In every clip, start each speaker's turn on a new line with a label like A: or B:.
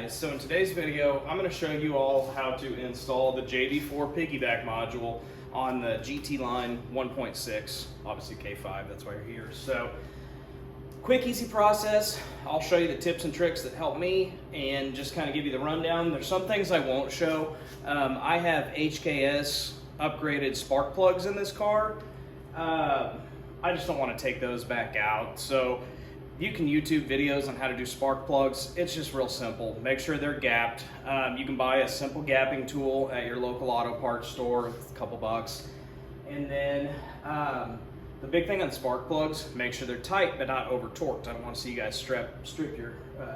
A: guys, so in today's video I'm going to show you all how to install the JB4 piggyback module on the GT line 1.6, obviously K5, that's why you're here. So quick, easy process. I'll show you the tips and tricks that help me and just kind of give you the rundown. There's some things I won't show. I have HKS upgraded spark plugs in this car. I just don't want to take those back out. So you can YouTube videos on how to do spark plugs. It's just real simple. Make sure they're gapped. You can buy a simple gapping tool at your local auto parts store, it's a couple bucks. And then the big thing on spark plugs, make sure they're tight but not over torqued. I don't want to see you guys strip your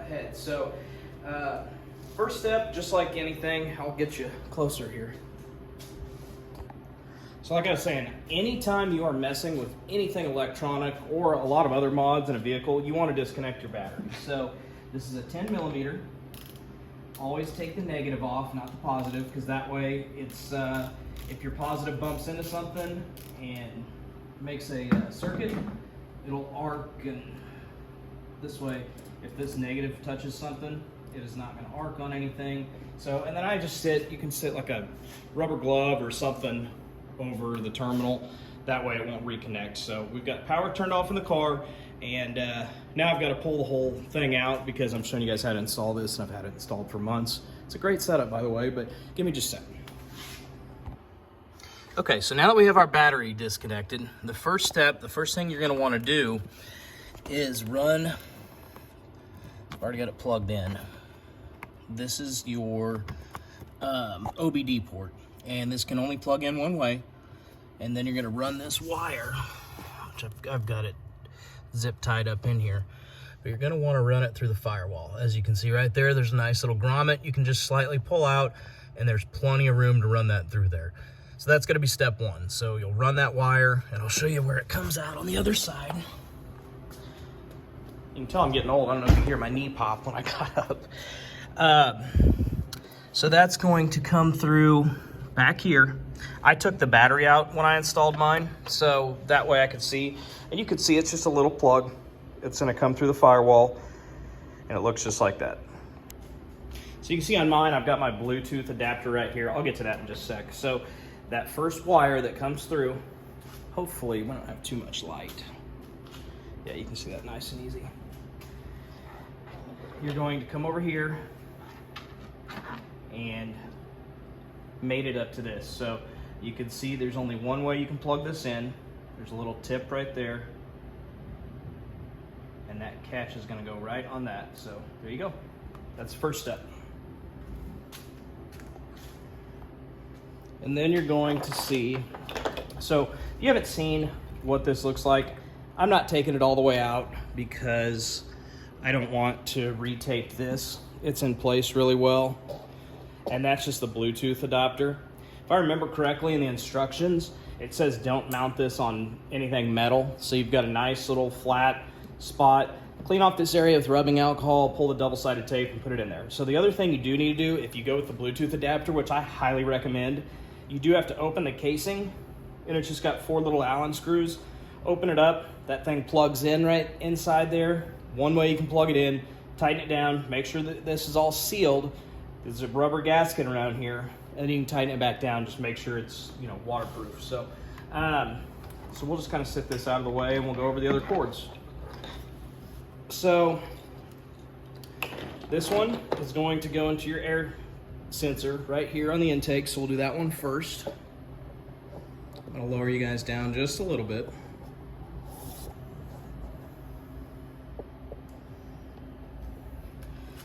A: head. So first step, just like anything, I'll get you closer here. So like I was saying, anytime you are messing with anything electronic or a lot of other mods in a vehicle, you want to disconnect your battery. So this is a 10 millimeter. Always take the negative off, not the positive, because that way it's if your positive bumps into something and makes a circuit, it'll arc, and this way, if this negative touches something, it is not going to arc on anything. So, and then I just sit, you can sit like a rubber glove or something over the terminal, that way it won't reconnect. So we've got power turned off in the car, and now I've got to pull the whole thing out because I'm showing you guys how to install this, and I've had it installed for months. It's a great setup, by the way, but give me just a second. Okay, so now that we have our battery disconnected, the first thing you're going to want to do is run, I've already got it plugged in. This is your OBD port, and this can only plug in one way. And then you're going to run this wire, which I've got it zip tied up in here, but you're going to want to run it through the firewall. As you can see right there, there's a nice little grommet you can just slightly pull out, and there's plenty of room to run that through there. So that's going to be step one. So you'll run that wire, and I'll show you where it comes out on the other side. You can tell I'm getting old. I don't know if you hear my knee pop when I got up. So that's going to come through back here. I took the battery out when I installed mine, so that way I could see. And you can see it's just a little plug. It's going to come through the firewall, and it looks just like that. So you can see on mine, I've got my Bluetooth adapter right here. I'll get to that in just a sec. So that first wire that comes through, hopefully we don't have too much light. Yeah, you can see that nice and easy. You're going to come over here and mate it up to this. So you can see there's only one way you can plug this in. There's a little tip right there, and that catch is going to go right on that. So there you go. That's the first step. And then you're going to see, so if you haven't seen what this looks like, I'm not taking it all the way out because I don't want to retape this. It's in place really well. And that's just the Bluetooth adapter. If I remember correctly in the instructions, it says don't mount this on anything metal. So you've got a nice little flat spot. Clean off this area with rubbing alcohol, pull the double-sided tape and put it in there. So the other thing you do need to do if you go with the Bluetooth adapter, which I highly recommend, you do have to open the casing, and it's just got 4 little Allen screws. Open it up, that thing plugs in right inside there. One way you can plug it in, tighten it down, make sure that this is all sealed. There's a rubber gasket around here, and then you can tighten it back down, just make sure it's, you know, waterproof. So, so we'll just kind of sit this out of the way, and we'll go over the other cords. So this one is going to go into your air sensor right here on the intake, so we'll do that one first. I'll lower you guys down just a little bit.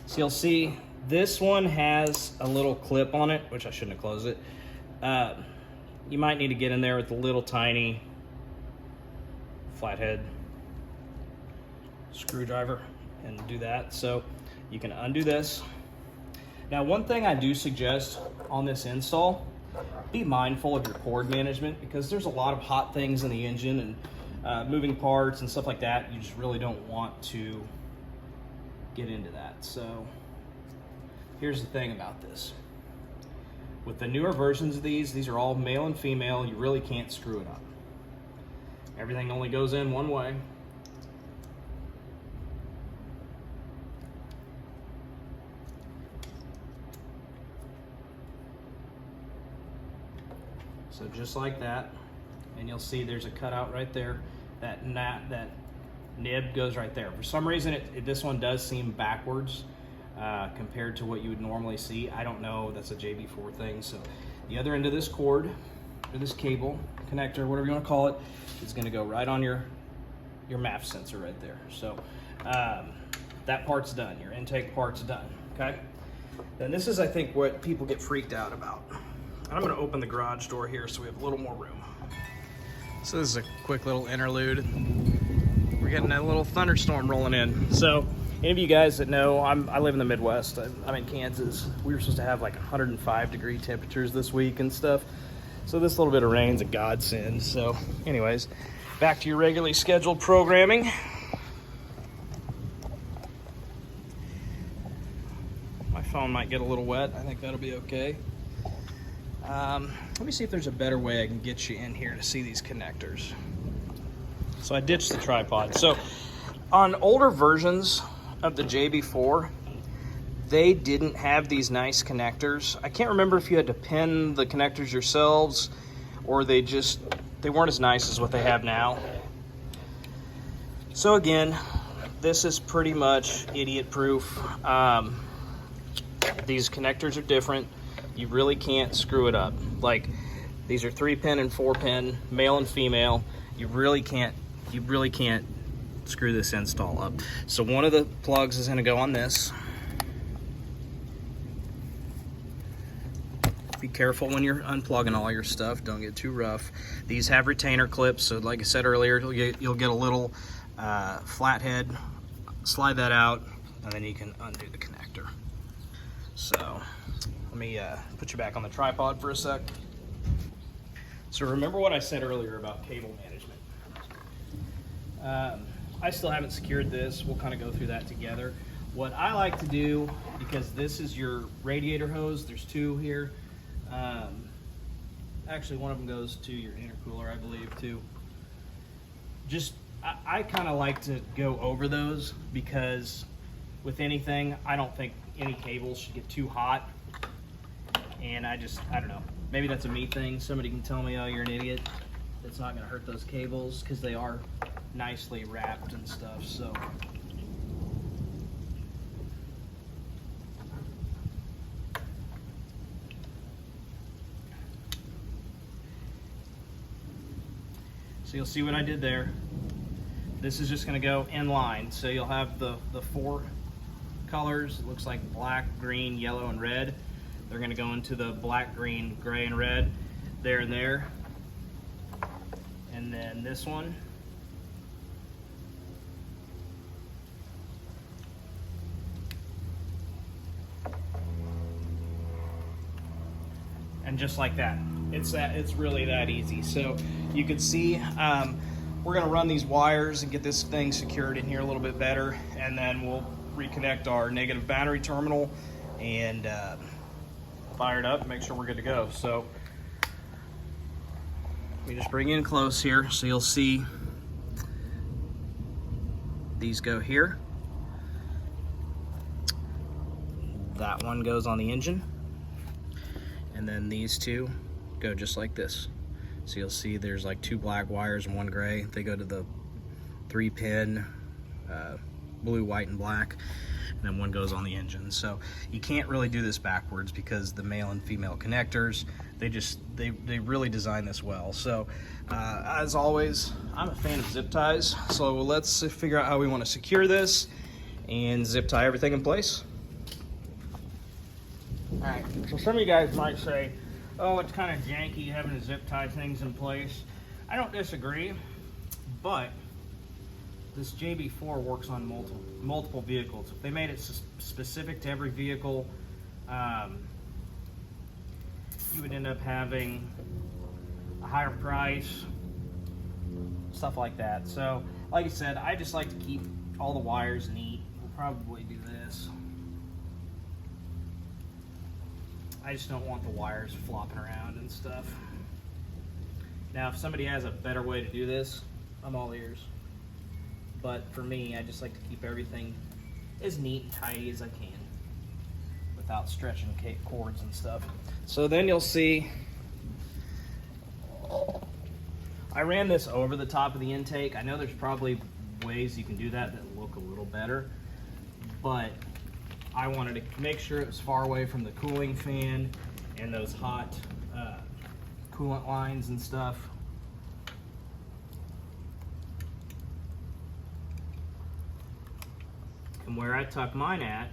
A: So you'll see this one has a little clip on it, which I shouldn't have closed it. You might need to get in there with a little tiny flathead screwdriver and do that. So you can undo this. Now, one thing I do suggest on this install, be mindful of your cord management, because there's a lot of hot things in the engine and moving parts and stuff like that. You just really don't want to get into that. So here's the thing about this. With the newer versions of these are all male and female. You really can't screw it up. Everything only goes in one way. So just like that, and you'll see there's a cutout right there. That nib goes right there. For some reason, this one does seem backwards compared to what you would normally see. I don't know, that's a JB4 thing. So the other end of this cord, or this cable, connector, whatever you want to call it, is going to go right on your MAF sensor right there. So that part's done. Your intake part's done, okay? Then this is, I think, what people get freaked out about. I'm going to open the garage door here so we have a little more room. So this is a quick little interlude. We're getting a little thunderstorm rolling in. So any of you guys that know, I live in the Midwest. I'm in Kansas. We were supposed to have like 105-degree temperatures this week and stuff. So this little bit of rain's a godsend. So anyways, back to your regularly scheduled programming. My phone might get a little wet. I think that'll be okay. Let me see if there's a better way I can get you in here to see these connectors. So I ditched the tripod. So on older versions of the JB4, they didn't have these nice connectors. I can't remember if you had to pin the connectors yourselves or they weren't as nice as what they have now. So again, this is pretty much idiot proof. These connectors are different. You really can't screw it up. Like, these are 3-pin and 4-pin, male and female. You really can't screw this install up. So one of the plugs is gonna go on this. Be careful when you're unplugging all your stuff. Don't get too rough. These have retainer clips, so like I said earlier, you'll get a little flathead. Slide that out, and then you can undo the connector. So let me put you back on the tripod for a sec. So remember what I said earlier about cable management. I still haven't secured this. We'll kind of go through that together. What I like to do, because this is your radiator hose, there's two here. Actually, one of them goes to your intercooler, I believe, too. I kind of like to go over those because with anything, I don't think any cables should get too hot. And I don't know. Maybe that's a me thing. Somebody can tell me, oh, you're an idiot. It's not going to hurt those cables because they are nicely wrapped and stuff. So you'll see what I did there. This is just going to go in line. So you'll have the 4 colors. It looks like black, green, yellow, and red. They're going to go into the black, green, gray, and red there and there. And then this one. And just like that. It's really that easy. So you can see we're going to run these wires and get this thing secured in here a little bit better, and then we'll reconnect our negative battery terminal and fire it up and make sure we're good to go. So we just bring in close here so you'll see these go here. That one goes on the engine, and then these two go just like this. So you'll see there's like 2 black wires and 1 gray. They go to the 3-pin blue, white, and black, and then one goes on the engine. So you can't really do this backwards because the male and female connectors, they really design this well. So as always, I'm a fan of zip ties. So let's figure out how we want to secure this and zip tie everything in place. All right, so some of you guys might say, oh, it's kind of janky having to zip tie things in place. I don't disagree, but this JB4 works on multiple vehicles. If they made it specific to every vehicle, you would end up having a higher price, stuff like that. So, like I said, I just like to keep all the wires neat. We'll probably do this. I just don't want the wires flopping around and stuff. Now, if somebody has a better way to do this, I'm all ears. But for me, I just like to keep everything as neat and tidy as I can without stretching cords and stuff. So then you'll see I ran this over the top of the intake. I know there's probably ways you can do that look a little better, but I wanted to make sure it was far away from the cooling fan and those hot coolant lines and stuff. And where I tuck mine at,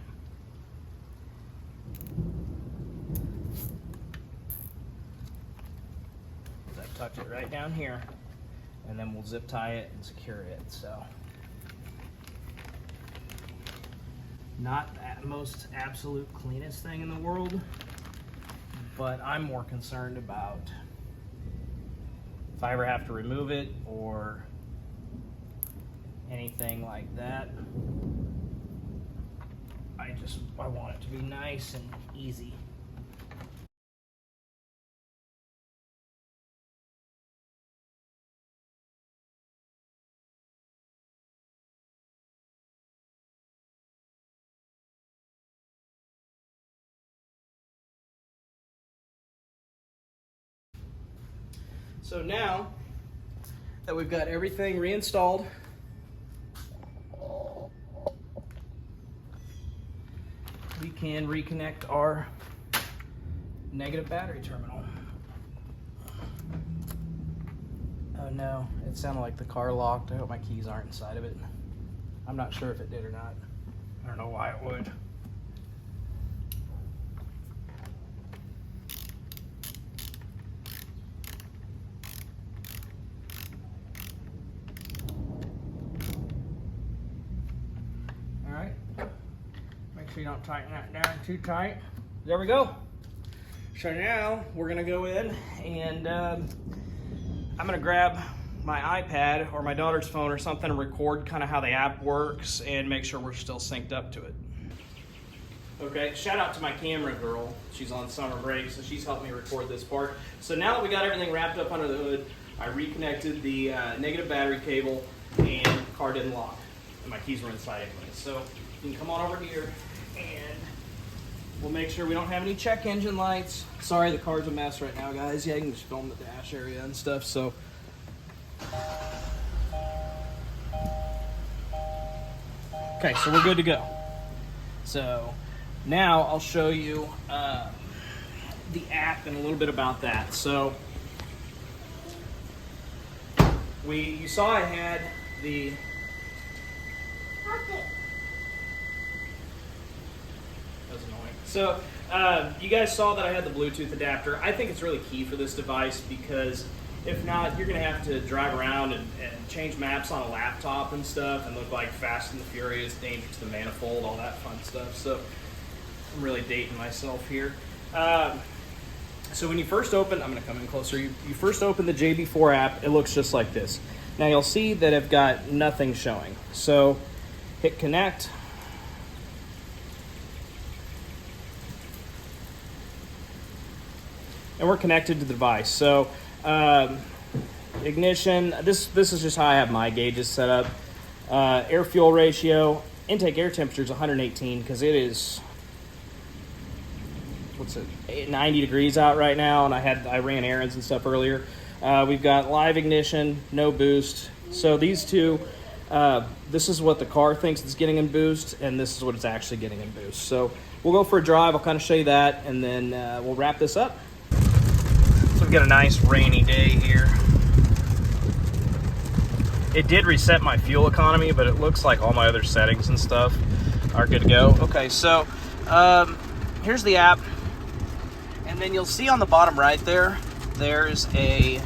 A: is I tucked it right down here, and then we'll zip tie it and secure it. So, not the most absolute cleanest thing in the world, but I'm more concerned about if I ever have to remove it or anything like that. I want it to be nice and easy. So now that we've got everything reinstalled, we can reconnect our negative battery terminal. Oh no, it sounded like the car locked. I hope my keys aren't inside of it. I'm not sure if it did or not. I don't know why it would. All right. Make sure you don't tighten that down too tight. There we go. So now we're gonna go in and I'm gonna grab my iPad or my daughter's phone or something and record kind of how the app works and make sure we're still synced up to it. Okay, shout out to my camera girl. She's on summer break, so she's helped me record this part. So now that we got everything wrapped up under the hood, I reconnected the negative battery cable and the car didn't lock. And my keys were inside anyway. So you can come on over here and we'll make sure we don't have any check engine lights. Sorry, the car's a mess right now, guys. Yeah, you can just film the dash area and stuff. So, okay, so we're good to go. So now I'll show you the app and a little bit about that. So you saw I had the So you guys saw that I had the Bluetooth adapter. I think it's really key for this device because if not, you're going to have to drive around and change maps on a laptop and stuff and look like Fast and the Furious, Danger to the Manifold, all that fun stuff. So I'm really dating myself here. So when you first open, I'm going to come in closer. You first open the JB4 app, it looks just like this. Now you'll see that I've got nothing showing. So hit connect. And we're connected to the device. So ignition, this is just how I have my gauges set up. Air fuel ratio, intake air temperature is 118 because it is, 90 degrees out right now, and I ran errands and stuff earlier. We've got live ignition, no boost. So these two, this is what the car thinks it's getting in boost, and this is what it's actually getting in boost. So we'll go for a drive. I'll kind of show you that, and then we'll wrap this up. So we've got a nice rainy day here. It did reset my fuel economy, but it looks like all my other settings and stuff are good to go. Okay, so here's the app. And then you'll see on the bottom right there, there's a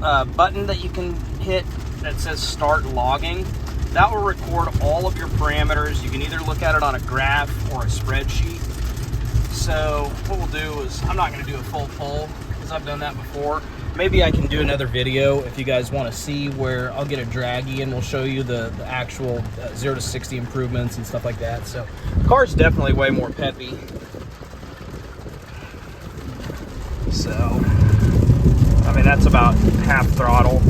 A: button that you can hit that says start logging. That will record all of your parameters. You can either look at it on a graph or a spreadsheet. So what we'll do is, I'm not gonna do a full pull because I've done that before. Maybe I can do another video if you guys wanna see where I'll get a draggy and we'll show you the actual 0 to 60 improvements and stuff like that. So the car's definitely way more peppy. So, I mean, that's about half throttle,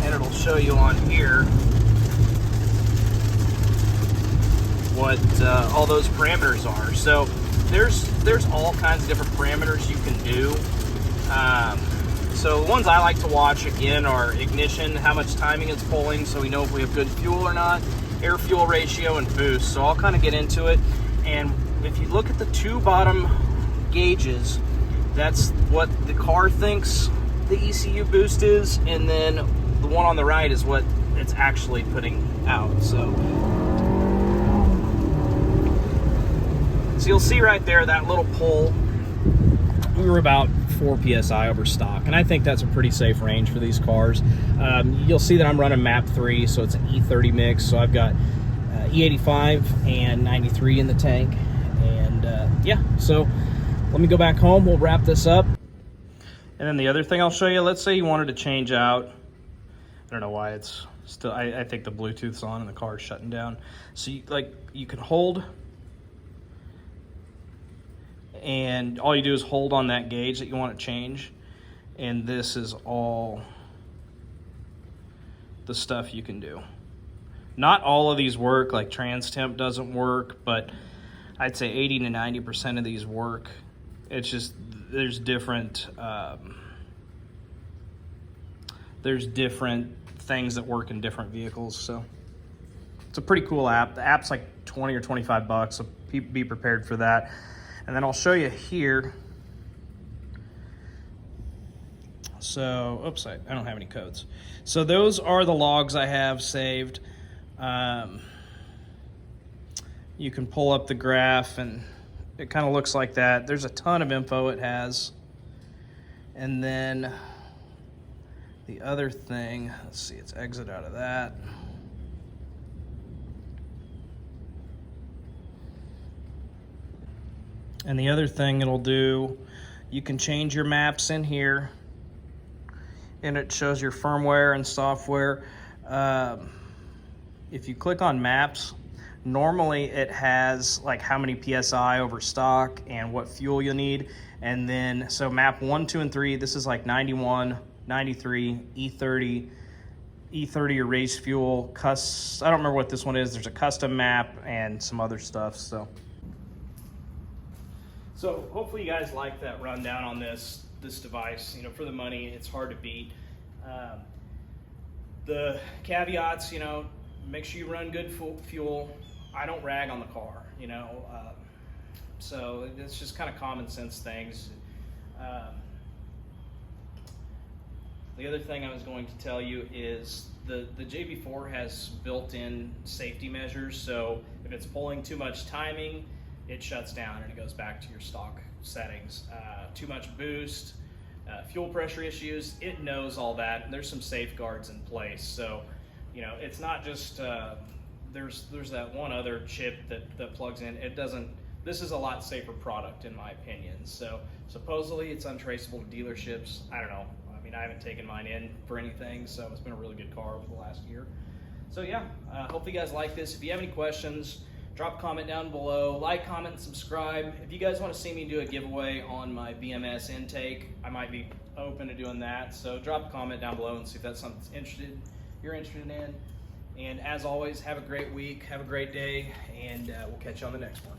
A: and it'll show you on here what all those parameters are. So there's all kinds of different parameters you can do. So the ones I like to watch again are ignition, how much timing it's pulling, so we know if we have good fuel or not, air fuel ratio, and boost. So I'll kind of get into it. And if you look at the two bottom gauges, that's what the car thinks the ECU boost is, and then the one on the right is what it's actually putting out. So you'll see right there, that little pull, we were about 4 PSI over stock, and I think that's a pretty safe range for these cars. You'll see that I'm running MAP 3, so it's an E30 mix, so I've got E85 and 93 in the tank, and yeah, so let me go back home, we'll wrap this up. And then the other thing I'll show you, let's say you wanted to change out, I don't know why it's still, I think the Bluetooth's on and the car is shutting down. So you can hold, and all you do is hold on that gauge that you want to change, and this is all the stuff you can do. Not all of these work, like trans temp doesn't work, but I'd say 80 to 90% of these work. It's just there's different things that work in different vehicles. So it's a pretty cool app. The app's like 20 or 25 bucks, so be prepared for that. And then I'll show you here. So, oops, I don't have any codes. So those are the logs I have saved. You can pull up the graph and it kind of looks like that. There's a ton of info it has. And then the other thing, let's see, it's exit out of that. And the other thing it'll do, you can change your maps in here, and it shows your firmware and software. If you click on maps, normally it has like how many PSI over stock and what fuel you'll need. And then, so map 1, 2, and 3, this is like 91, 93, E30 or race fuel. I don't remember what this one is. There's a custom map and some other stuff. So hopefully you guys like that rundown on this device. You know, for the money, it's hard to beat. The caveats, you know, make sure you run good fuel. I don't rag on the car, you know, so it's just kind of common sense things. The other thing I was going to tell you is the JB4 has built-in safety measures. So if it's pulling too much timing, it shuts down and it goes back to your stock settings. Too much boost, fuel pressure issues, it knows all that. And there's some safeguards in place. So, you know, it's not just, there's that one other chip that plugs in. It doesn't, this is a lot safer product in my opinion. So supposedly it's untraceable to dealerships. I don't know. I mean, I haven't taken mine in for anything, so it's been a really good car over the last year. So yeah, hopefully you guys like this. If you have any questions, drop a comment down below, like, comment, and subscribe. If you guys want to see me do a giveaway on my BMS intake, I might be open to doing that. So drop a comment down below and see if that's something you're interested in. And as always, have a great week, have a great day, and we'll catch you on the next one.